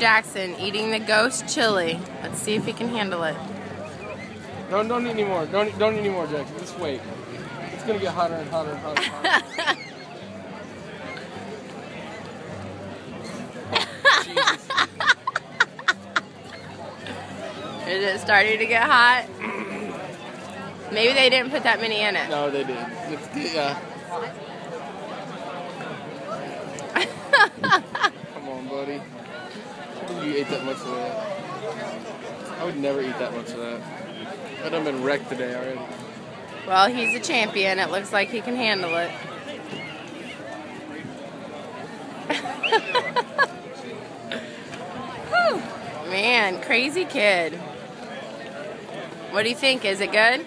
Jackson eating the ghost chili. Let's see if he can handle it. Don't eat anymore. Don't eat anymore, Jackson. Just wait. It's gonna get hotter and hotter and hotter. And hotter. Jesus. Is it starting to get hot? Maybe they didn't put that many in it. No, they did. Yeah. Come on, buddy. I think you ate that much of that. I would never eat that much of that. I'd have been wrecked today already. Well, he's a champion. It looks like he can handle it. Whew. Man, crazy kid. What do you think? Is it good?